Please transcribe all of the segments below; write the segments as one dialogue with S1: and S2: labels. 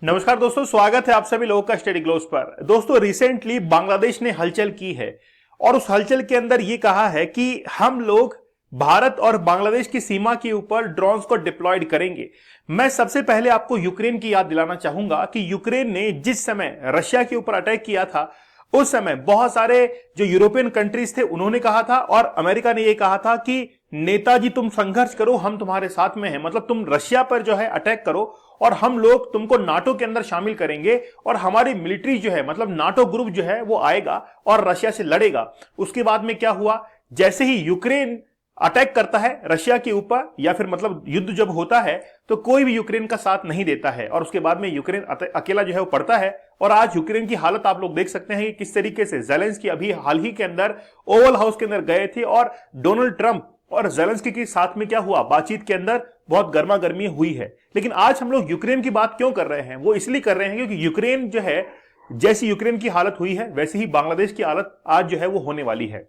S1: नमस्कार दोस्तों, स्वागत है आप सभी लोगों का स्टडी ग्लोब्स पर। दोस्तों, रिसेंटली बांग्लादेश ने हलचल की है और उस हलचल के अंदर यह कहा है कि हम लोग भारत और बांग्लादेश की सीमा के ऊपर ड्रोन्स को डिप्लॉयड करेंगे। मैं सबसे पहले आपको यूक्रेन की याद दिलाना चाहूंगा कि यूक्रेन ने जिस समय रशिया के ऊपर अटैक किया था उस समय बहुत सारे जो यूरोपियन कंट्रीज थे उन्होंने कहा था और अमेरिका ने यह कहा था कि नेताजी तुम संघर्ष करो, हम तुम्हारे साथ में हैं। मतलब तुम रशिया पर जो है अटैक करो और हम लोग तुमको नाटो के अंदर शामिल करेंगे और हमारी मिलिट्री जो है मतलब नाटो ग्रुप जो है वो आएगा और रशिया से लड़ेगा। उसके बाद में क्या हुआ, जैसे ही यूक्रेन अटैक करता है रशिया के ऊपर या फिर मतलब युद्ध जब होता है तो कोई भी यूक्रेन का साथ नहीं देता है और उसके बाद में यूक्रेन अकेला जो है वो पड़ता है। और आज यूक्रेन की हालत आप लोग देख सकते हैं कि किस तरीके से जेलेंस्की अभी हाल ही के अंदर ओवल हाउस के अंदर गए थे और डोनाल्ड ट्रंप और जेलेंस्की के साथ में क्या हुआ, बातचीत के अंदर बहुत गर्मा गर्मी हुई है। लेकिन आज हम लोग यूक्रेन की बात क्यों कर रहे हैं, वो इसलिए कर रहे हैं क्योंकि यूक्रेन जो है, जैसी यूक्रेन की हालत हुई है वैसे ही बांग्लादेश की हालत आज जो है वो होने वाली है।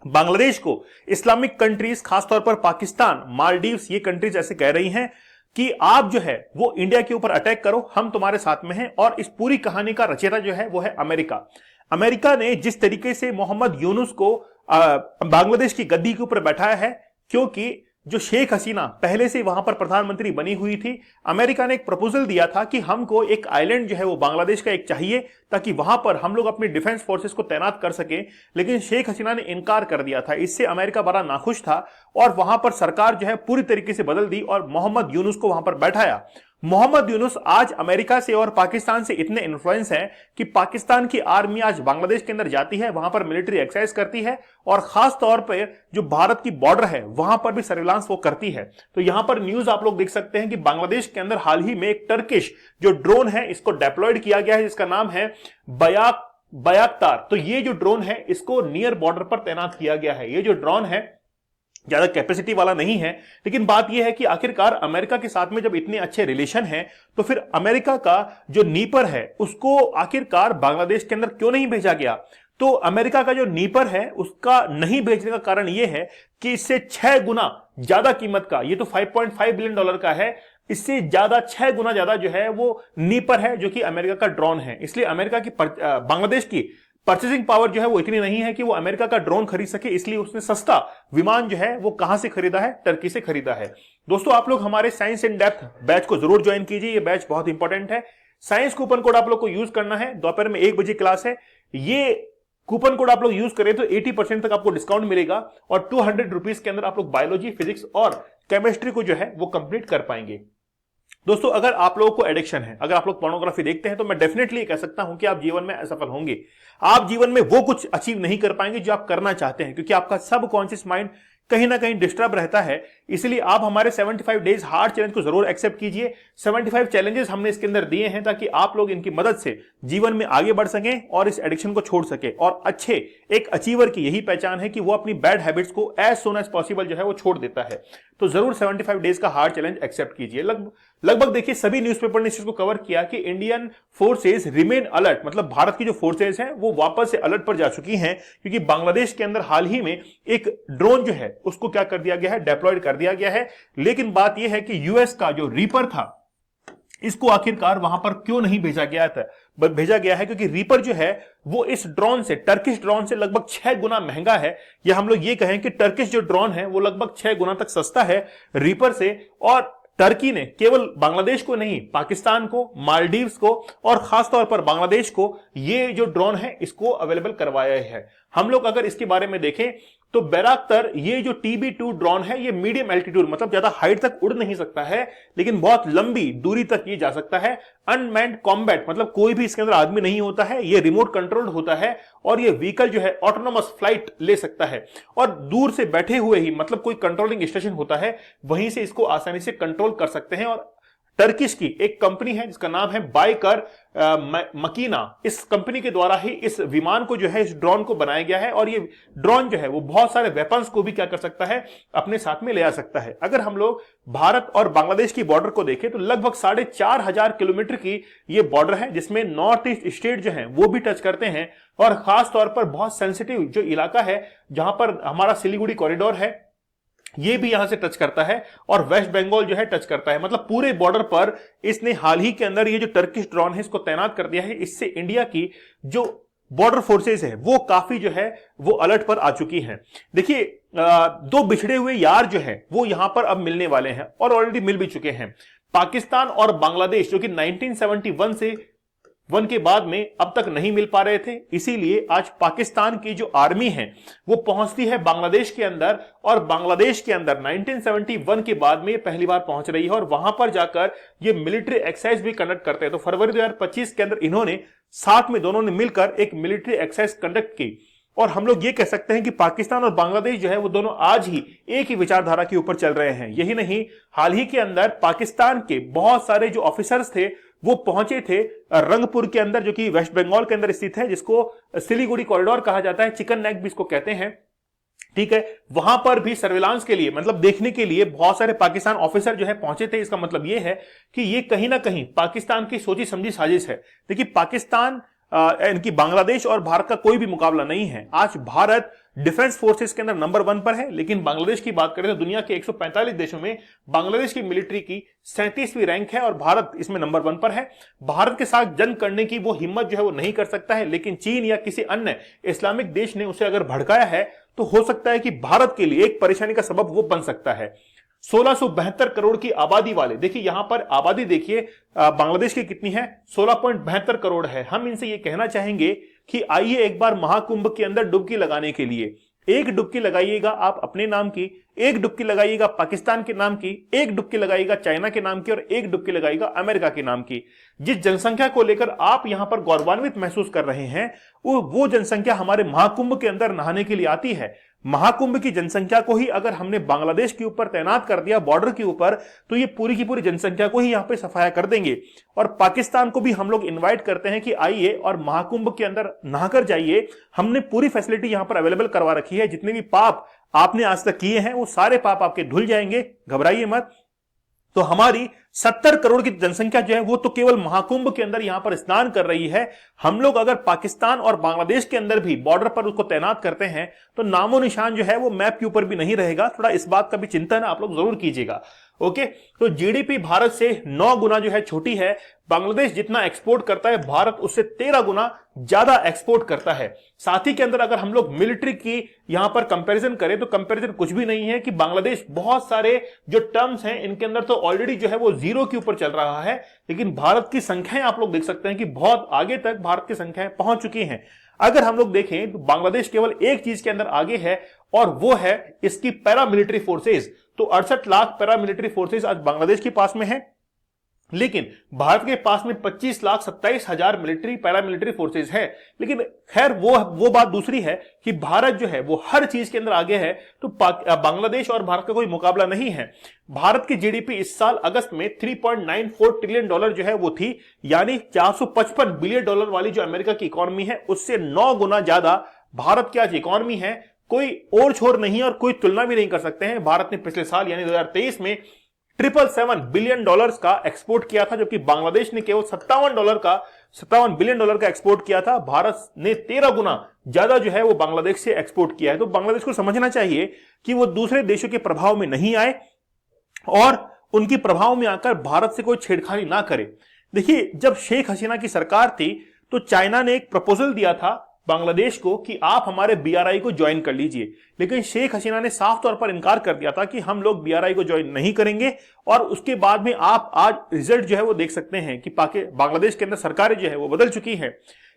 S1: बांग्लादेश को इस्लामिक कंट्रीज, खासतौर पर पाकिस्तान, मालदीव्स, ये कंट्रीज ऐसे कह रही हैं कि आप जो है वो इंडिया के ऊपर अटैक करो, हम तुम्हारे साथ में हैं। और इस पूरी कहानी का रचयिता जो है वो है अमेरिका। अमेरिका ने जिस तरीके से मोहम्मद यूनुस को बांग्लादेश की गद्दी के ऊपर बैठाया है, क्योंकि जो शेख हसीना पहले से वहां पर प्रधानमंत्री बनी हुई थी, अमेरिका ने एक प्रपोजल दिया था कि हमको एक आइलैंड जो है वो बांग्लादेश का एक चाहिए ताकि वहां पर हम लोग अपनी डिफेंस फोर्सेस को तैनात कर सके। लेकिन शेख हसीना ने इनकार कर दिया था। इससे अमेरिका बड़ा नाखुश था और वहां पर सरकार जो है पूरी तरीके से बदल दी और मोहम्मद यूनुस को वहां पर बैठाया। मोहम्मद यूनुस आज अमेरिका से और पाकिस्तान से इतने इन्फ्लुएंस हैं कि पाकिस्तान की आर्मी आज बांग्लादेश के अंदर जाती है, वहां पर मिलिट्री एक्सरसाइज करती है और खास तौर पर जो भारत की बॉर्डर है वहां पर भी सर्विलांस वो करती है। तो यहां पर न्यूज आप लोग देख सकते हैं कि बांग्लादेश के अंदर हाल ही में एक टर्किश जो ड्रोन है इसको डिप्लॉयड किया गया है, जिसका नाम है बयाक्तार। तो ये जो ड्रोन है इसको नियर बॉर्डर पर तैनात किया गया है। ये जो ड्रोन है ज्यादा कैपेसिटी वाला नहीं है, लेकिन बात यह है कि आखिरकार अमेरिका के साथ में जब इतने अच्छे रिलेशन हैं तो फिर अमेरिका का जो नीपर है उसको आखिरकार बांग्लादेश के अंदर क्यों नहीं भेजा गया। तो अमेरिका का जो नीपर है उसका नहीं भेजने का कारण यह है कि इससे 6 गुना ज्यादा कीमत का, ये तो $5.5 बिलियन का है, इससे ज्यादा 6 गुना ज्यादा जो है वो नीपर है जो कि अमेरिका का ड्रोन है। इसलिए अमेरिका की बांग्लादेश की परचेसिंग पावर जो है वो इतनी नहीं है कि वो अमेरिका का ड्रोन खरीद सके, इसलिए उसने सस्ता विमान जो है वो कहां से खरीदा है, टर्की से खरीदा है। दोस्तों, आप लोग हमारे साइंस इन डेप्थ बैच को जरूर ज्वाइन कीजिए, ये बैच बहुत इंपॉर्टेंट है। साइंस कूपन कोड आप लोग को यूज करना है, दोपहर में 1 बजे क्लास है। ये कूपन कोड आप लोग यूज करें तो 80% तक आपको डिस्काउंट मिलेगा और 200 रुपीज के अंदर आप लोग बायोलॉजी, फिजिक्स और केमिस्ट्री को जो है वो कंप्लीट कर पाएंगे। दोस्तों, अगर आप लोगों को एडिक्शन है, अगर आप लोग पोर्नोग्राफी देखते हैं तो मैं डेफिनेटली कह सकता हूं कि आप जीवन में असफल होंगे। आप जीवन में वो कुछ अचीव नहीं कर पाएंगे जो आप करना चाहते हैं, क्योंकि आपका सबकॉन्शियस माइंड कहीं ना कहीं डिस्टर्ब रहता है। इसलिए आप हमारे 75 डेज हार्ड चैलेंज को जरूर एक्सेप्ट कीजिए। 75 चैलेंजेस हमने इसके अंदर दिए हैं ताकि आप लोग इनकी मदद से जीवन में आगे बढ़ सकें और इस एडिक्शन को छोड़ सके। और अच्छे एक अचीवर की यही पहचान है कि वो अपनी बैड हैबिट्स को एज सून एज पॉसिबल जो है वो छोड़ देता है। तो जरूर 75 डेज का हार्ड चैलेंज एक्सेप्ट कीजिए। लगभग देखिए सभी न्यूज़पेपर ने इस चीज को कवर किया कि इंडियन फोर्सेस रिमेन अलर्ट, मतलब भारत की जो फोर्सेस हैं वो वापस से अलर्ट पर जा चुकी हैं, क्योंकि बांग्लादेश के अंदर हाल ही में एक ड्रोन जो है उसको क्या कर दिया गया है, डिप्लॉयड कर दिया गया है। लेकिन बात यह है कि यूएस का जो रीपर था इसको आखिरकार वहां पर क्यों नहीं भेजा गया है, क्योंकि रीपर जो है वो इस ड्रोन से, टर्किश ड्रोन से लगभग 6 गुना महंगा है। या हम लोग ये कहें कि टर्किश जो ड्रोन है वो लगभग 6 गुना तक सस्ता है रीपर से। और टर्की ने केवल बांग्लादेश को नहीं, पाकिस्तान को, मालदीव्स को और खासतौर पर बांग्लादेश को ये जो ड्रोन है इसको अवेलेबल करवाया है। हम लोग अगर इसके बारे में देखें तो बैराक्टर, ये जो TB2 ड्रोन है ये मीडियम एल्टीट्यूड, मतलब ज्यादा हाइट तक उड़ नहीं सकता है लेकिन बहुत लंबी दूरी तक ये जा सकता है। अनमैन्ड कॉम्बैट, मतलब कोई भी इसके अंदर आदमी नहीं होता है, ये रिमोट कंट्रोल्ड होता है और ये व्हीकल जो है ऑटोनोमस फ्लाइट ले सकता है और दूर से बैठे हुए ही, मतलब कोई कंट्रोलिंग स्टेशन होता है वहीं से इसको आसानी से कंट्रोल कर सकते हैं। और टर्किश की एक कंपनी है जिसका नाम है बाइकर मकीना, इस कंपनी के द्वारा ही इस विमान को जो है, इस ड्रोन को बनाया गया है। और ये ड्रोन जो है वो बहुत सारे वेपन्स को भी क्या कर सकता है, अपने साथ में ले आ सकता है। अगर हम लोग भारत और बांग्लादेश की बॉर्डर को देखें तो लगभग 4,500 किलोमीटर की ये बॉर्डर है, जिसमें नॉर्थ ईस्ट स्टेट जो है वो भी टच करते हैं। और खास तौर पर बहुत सेंसिटिव जो इलाका है जहां पर हमारा सिलीगुड़ी कॉरिडोर है, ये भी यहां से टच करता है और वेस्ट बंगाल जो है टच करता है। मतलब पूरे बॉर्डर पर इसने हाल ही के अंदर ये जो टर्किश ड्रोन है इसको तैनात कर दिया है। इससे इंडिया की जो बॉर्डर फोर्सेस है वो काफी जो है वो अलर्ट पर आ चुकी हैं। देखिए दो बिछड़े हुए यार जो है वो यहां पर अब मिलने वाले हैं और ऑलरेडी मिल भी चुके हैं। पाकिस्तान और बांग्लादेश जो कि 1971 से वन के बाद में अब तक नहीं मिल पा रहे थे, इसीलिए आज पाकिस्तान की जो आर्मी है वो पहुंचती है बांग्लादेश के अंदर और बांग्लादेश के अंदर 1971 के बाद में पहली बार पहुंच रही है और वहां पर जाकर ये मिलिट्री एक्सरसाइज भी कंडक्ट करते हैं। तो फरवरी 2025 के अंदर इन्होंने साथ में दोनों ने मिलकर एक मिलिट्री एक्सरसाइज कंडक्ट की और हम लोग ये कह सकते हैं कि पाकिस्तान और बांग्लादेश जो है वो दोनों आज ही एक ही विचारधारा के ऊपर चल रहे हैं। यही नहीं, हाल ही के अंदर पाकिस्तान के बहुत सारे जो ऑफिसर्स थे वो पहुंचे थे रंगपुर के अंदर, जो कि वेस्ट बंगाल के अंदर स्थित है, जिसको सिलीगुड़ी कॉरिडोर कहा जाता है, चिकन नेक भी इसको कहते हैं। ठीक है, वहां पर भी सर्विलांस के लिए मतलब देखने के लिए बहुत सारे पाकिस्तान ऑफिसर जो है पहुंचे थे। इसका मतलब यह है कि ये कहीं ना कहीं पाकिस्तान की सोची समझी साजिश है। देखिए पाकिस्तान इनकी बांग्लादेश और भारत का कोई भी मुकाबला नहीं है। आज भारत डिफेंस फोर्सेस के अंदर नंबर 1 पर है, लेकिन बांग्लादेश की बात करें तो दुनिया के 145 देशों में बांग्लादेश की मिलिट्री की 37वीं रैंक है और भारत इसमें नंबर 1 पर है। भारत के साथ जंग करने की वो हिम्मत जो है वो नहीं कर सकता है, लेकिन चीन या किसी अन्य इस्लामिक देश ने उसे अगर भड़काया है तो हो सकता है कि भारत के लिए एक परेशानी का सबब वो बन सकता है। 1672 करोड़ की आबादी वाले, देखिए यहां पर आबादी देखिए बांग्लादेश की कितनी है, 16.72 करोड़ है। हम इनसे ये कहना चाहेंगे कि आइए एक बार महाकुंभ के अंदर डुबकी लगाने के लिए एक डुबकी लगाइएगा आप अपने नाम की, एक डुबकी लगाइएगा पाकिस्तान के नाम की, एक डुबकी लगाइएगा चाइना के नाम की और एक डुबकी लगाइएगा अमेरिका के नाम की। जिस जनसंख्या को लेकर आप यहां पर गौरवान्वित महसूस कर रहे हैं वो जनसंख्या हमारे महाकुंभ के अंदर नहाने के लिए आती है। महाकुंभ की जनसंख्या को ही अगर हमने बांग्लादेश के ऊपर तैनात कर दिया बॉर्डर के ऊपर, तो ये पूरी की पूरी जनसंख्या को ही यहां पे सफाया कर देंगे। और पाकिस्तान को भी हम लोग इनवाइट करते हैं कि आइए और महाकुंभ के अंदर नहाकर जाइए। हमने पूरी फैसिलिटी यहां पर अवेलेबल करवा रखी है। जितने भी पाप आपने आज तक किए हैं वो सारे पाप आपके धुल जाएंगे, घबराइए मत। तो हमारी 70 करोड़ की जनसंख्या जो है वो तो केवल महाकुंभ के अंदर यहां पर स्नान कर रही है। हम लोग अगर पाकिस्तान और बांग्लादेश के अंदर भी बॉर्डर पर उसको तैनात करते हैं तो नामो निशान जो है वो मैप के ऊपर भी नहीं रहेगा। थोड़ा इस बात का भी चिंतन आप लोग जरूर कीजिएगा। ओके, तो जीडीपी भारत से 9 गुना जो है छोटी है। बांग्लादेश जितना एक्सपोर्ट करता है भारत उससे 13 गुना ज्यादा एक्सपोर्ट करता है। साथ ही के अंदर अगर हम लोग मिलिट्री की यहां पर कंपैरिजन करें तो कंपैरिजन कुछ भी नहीं है कि बांग्लादेश बहुत सारे जो टर्म्स हैं इनके अंदर तो ऑलरेडी जो है वो 0 के ऊपर चल रहा है, लेकिन भारत की संख्याएं आप लोग देख सकते हैं कि बहुत आगे तक भारत की संख्याएं पहुंच चुकी हैं। अगर हम लोग देखें तो बांग्लादेश केवल एक चीज के अंदर आगे है और वो है इसकी पैरामिलिट्री फोर्सेस। तो 68 लाख पैरामिलिट्री फोर्सेस आज बांग्लादेश के पास में है, लेकिन भारत के पास में 25,27,000 मिलिट्री पैरामिलिट्री फोर्सेस है। लेकिन खैर वो बात दूसरी है कि भारत जो है वो हर चीज के अंदर आगे है, तो बांग्लादेश और भारत का कोई मुकाबला नहीं है। भारत की जीडीपी इस साल अगस्त में $3.94 ट्रिलियन जो है वो थी, यानी $455 बिलियन वाली जो अमेरिका की इकोनॉमी है उससे 9 गुना ज्यादा भारत की आज इकोनॉमी है। कोई और छोर नहीं और कोई तुलना भी नहीं कर सकते हैं। भारत ने पिछले साल यानी 2023 में $777 बिलियन का एक्सपोर्ट किया था, जबकि बांग्लादेश ने केवल $57 बिलियन का एक्सपोर्ट किया था। भारत ने 13 गुना ज्यादा जो है वो बांग्लादेश से एक्सपोर्ट किया है। तो बांग्लादेश को समझना चाहिए कि वो दूसरे देशों के प्रभाव में नहीं आए और उनके प्रभाव में आकर भारत से कोई छेड़खानी ना करे। देखिए जब शेख हसीना की सरकार थी तो चाइना ने एक प्रपोजल दिया था बांग्लादेश को कि आप हमारे बीआरआई को ज्वाइन कर लीजिए, लेकिन शेख हसीना ने साफ तौर पर इनकार कर दिया था कि हम लोग बीआरआई को ज्वाइन नहीं करेंगे। और उसके बाद में आप आज रिजल्ट जो है वो देख सकते हैं कि बांग्लादेश के अंदर सरकारें जो है वो बदल चुकी हैं।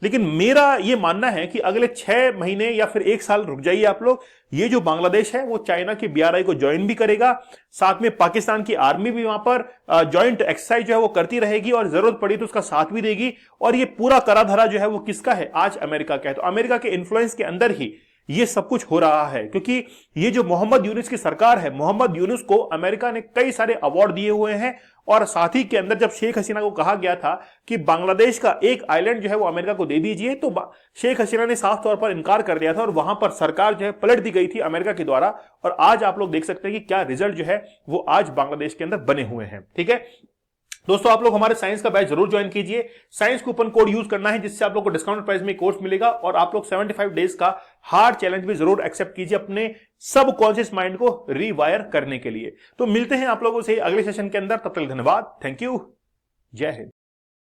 S1: लेकिन मेरा ये मानना है कि अगले 6 महीने या फिर 1 साल रुक जाइए आप लोग। ये जो बांग्लादेश है वो चाइना की बीआरआई को ज्वाइन भी करेगा, साथ में पाकिस्तान की आर्मी भी वहां पर ज्वाइंट एक्सरसाइज जो है वो करती रहेगी और जरूरत पड़ी तो उसका साथ भी देगी। और ये पूरा कराधरा जो है वो किसका है? आज अमेरिका का है। तो अमेरिका के इन्फ्लुएंस के अंदर ही ये सब कुछ हो रहा है, क्योंकि ये जो मोहम्मद यूनुस की सरकार है, मोहम्मद यूनुस को अमेरिका ने कई सारे अवार्ड दिए हुए हैं। और साथ ही के अंदर जब शेख हसीना को कहा गया था कि बांग्लादेश का एक आइलैंड जो है वो अमेरिका को दे दीजिए, तो शेख हसीना ने साफ तौर पर इनकार कर दिया था और वहां पर सरकार जो है पलट दी गई थी अमेरिका के द्वारा। और आज आप लोग देख सकते हैं कि क्या रिजल्ट जो है वो आज बांग्लादेश के अंदर बने हुए हैं। ठीक है दोस्तों, आप लोग हमारे साइंस का बैच जरूर ज्वाइन कीजिए। साइंस कूपन कोड यूज करना है जिससे आप लोग को डिस्काउंट प्राइस में कोर्स मिलेगा और आप लोग 75 डेज का हार्ड चैलेंज भी जरूर एक्सेप्ट कीजिए अपने सब कॉन्शियस माइंड को रीवायर करने के लिए। तो मिलते हैं आप लोगों से अगले सेशन के अंदर, तब तक धन्यवाद, थैंक यू, जय हिंद।